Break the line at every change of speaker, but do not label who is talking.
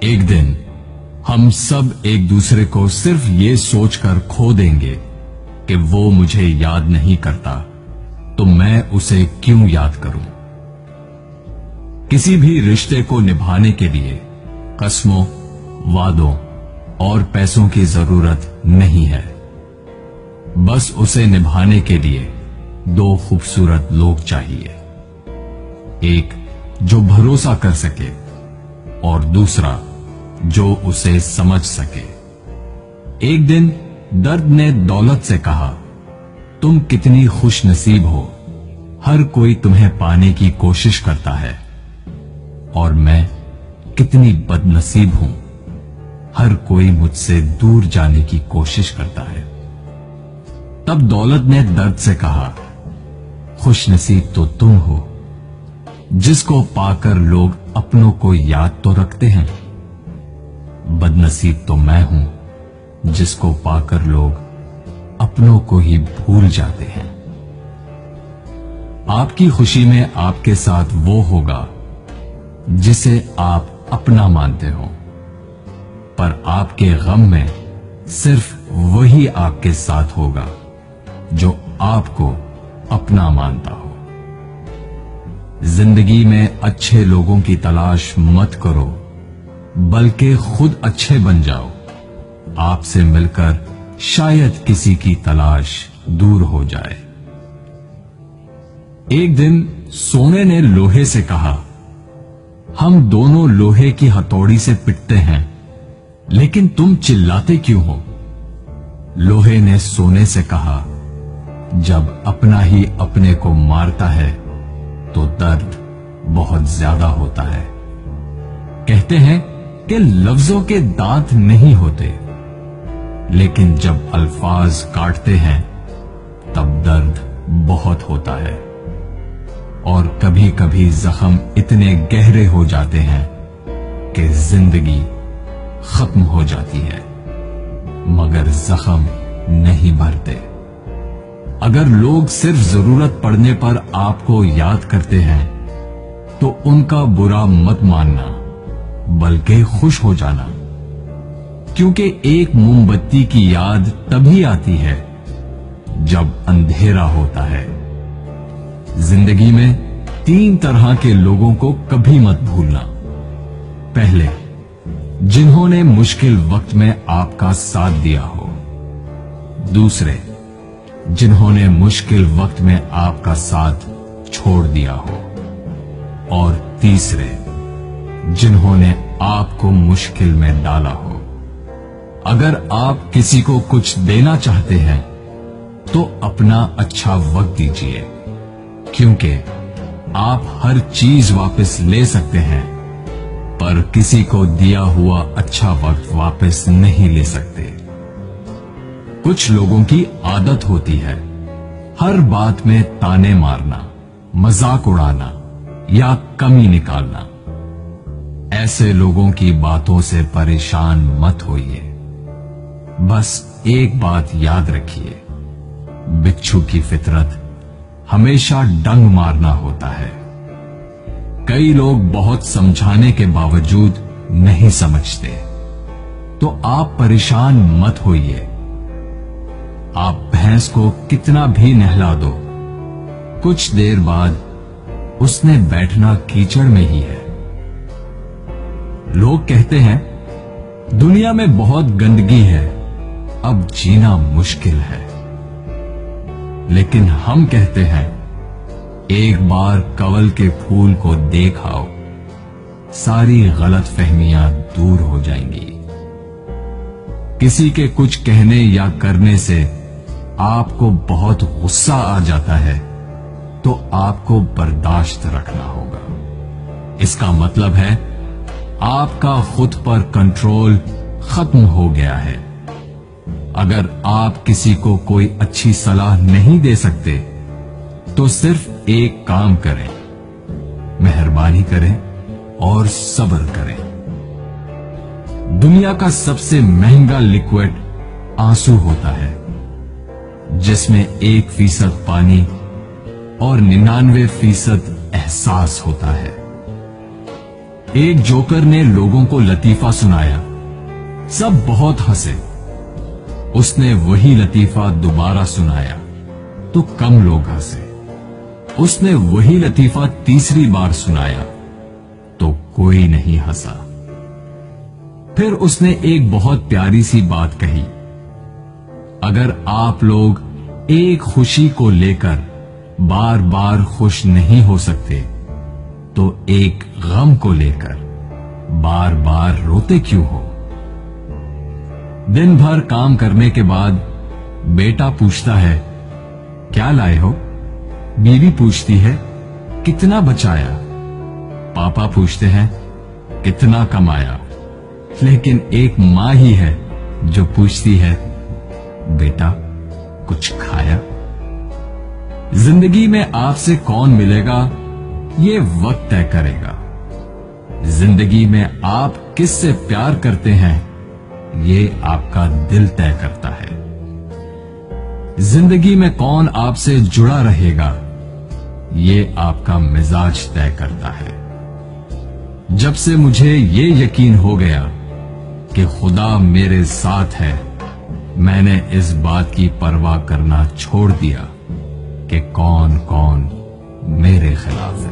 एक दिन हम सब एक दूसरे को सिर्फ ये सोचकर खो देंगे कि वो मुझे याद नहीं करता, तो मैं उसे क्यों याद करूं। किसी भी रिश्ते को निभाने के लिए कस्मों, वादों और पैसों की जरूरत नहीं है। बस उसे निभाने के लिए दो खूबसूरत लोग चाहिए, एक जो भरोसा कर सके और दूसरा जो उसे समझ सके। एक दिन दर्द ने दौलत से कहा, तुम कितनी खुश नसीब हो, हर कोई तुम्हें पाने की कोशिश करता है, और मैं कितनी बदनसीब हूं, हर कोई मुझसे दूर जाने की कोशिश करता है। तब दौलत ने दर्द से कहा, खुश नसीब तो तुम हो, जिसको पाकर लोग अपनों को याद तो रखते हैं। बदनसीब तो मैं हूं, जिसको पाकर लोग अपनों को ही भूल जाते हैं। आपकी खुशी में आपके साथ वो होगा जिसे आप अपना मानते हो, पर आपके गम में सिर्फ वही आपके साथ होगा जो आपको अपना मानता हो। जिंदगी में अच्छे लोगों की तलाश मत करो, बल्कि खुद अच्छे बन जाओ। आपसे मिलकर शायद किसी की तलाश दूर हो जाए। एक दिन सोने ने लोहे से कहा, हम दोनों लोहे की हथौड़ी से पिटते हैं, लेकिन तुम चिल्लाते क्यों हो। लोहे ने सोने से कहा, जब अपना ही अपने को मारता है तो दर्द बहुत ज्यादा होता है। कहते हैं कि लफ्जों के दांत नहीं होते, लेकिन जब अल्फाज काटते हैं तब दर्द बहुत होता है, और कभी कभी जख्म इतने गहरे हो जाते हैं कि जिंदगी खत्म हो जाती है, मगर जख्म नहीं भरते। अगर लोग सिर्फ जरूरत पड़ने पर आपको याद करते हैं तो उनका बुरा मत मानना, बल्कि खुश हो जाना, क्योंकि एक मोमबत्ती की याद तभी आती है जब अंधेरा होता है। जिंदगी में 3 तरह के लोगों को कभी मत भूलना। पहले, जिन्होंने मुश्किल वक्त में आपका साथ दिया हो। दूसरे, जिन्होंने मुश्किल वक्त में आपका साथ छोड़ दिया हो। और तीसरे, जिन्होंने आपको मुश्किल में डाला हो। अगर आप किसी को कुछ देना चाहते हैं तो अपना अच्छा वक्त दीजिए, क्योंकि आप हर चीज वापस ले सकते हैं, पर किसी को दिया हुआ अच्छा वक्त वापस नहीं ले सकते। कुछ लोगों की आदत होती है हर बात में ताने मारना, मजाक उड़ाना या कमी निकालना। ऐसे लोगों की बातों से परेशान मत होइए। बस एक बात याद रखिए, बिच्छू की फितरत हमेशा डंग मारना होता है। कई लोग बहुत समझाने के बावजूद नहीं समझते, तो आप परेशान मत होइए। आप भैंस को कितना भी नहला दो, कुछ देर बाद उसने बैठना कीचड़ में ही है। लोग कहते हैं दुनिया में बहुत गंदगी है, अब जीना मुश्किल है। लेकिन हम कहते हैं एक बार कवल के फूल को देख आओ, सारी गलतफहमियां दूर हो जाएंगी। किसी के कुछ कहने या करने से आपको बहुत गुस्सा आ जाता है तो आपको बर्दाश्त रखना होगा। इसका मतलब है आपका खुद पर कंट्रोल खत्म हो गया है। अगर आप किसी को कोई अच्छी सलाह नहीं दे सकते तो सिर्फ एक काम करें, मेहरबानी करें और सब्र करें। दुनिया का सबसे महंगा लिक्विड आंसू होता है, जिसमें 1% पानी और 99% एहसास होता है। एक जोकर ने लोगों को लतीफा सुनाया। सब बहुत हंसे। उसने वही लतीफा दोबारा सुनाया तो कम लोग हंसे। उसने वही लतीफा तीसरी बार सुनाया तो कोई नहीं हंसा। फिर उसने एक बहुत प्यारी सी बात कही, अगर आप लोग एक खुशी को लेकर बार बार खुश नहीं हो सकते तो एक गम को लेकर बार बार रोते क्यों हो? दिन भर काम करने के बाद बेटा पूछता है, क्या लाए हो? बीवी पूछती है, कितना बचाया? पापा पूछते हैं, कितना कमाया? लेकिन एक मां ही है जो पूछती है, बेटा कुछ खाया? जिंदगी में आपसे कौन मिलेगा ये वक्त तय करेगा। जिंदगी में आप किससे प्यार करते हैं ये आपका दिल तय करता है। जिंदगी में कौन आपसे जुड़ा रहेगा ये आपका मिजाज तय करता है। जब से मुझे ये यकीन हो गया कि खुदा मेरे साथ है, मैंने इस बात की परवाह करना छोड़ दिया कि कौन कौन मेरे खिलाफ है।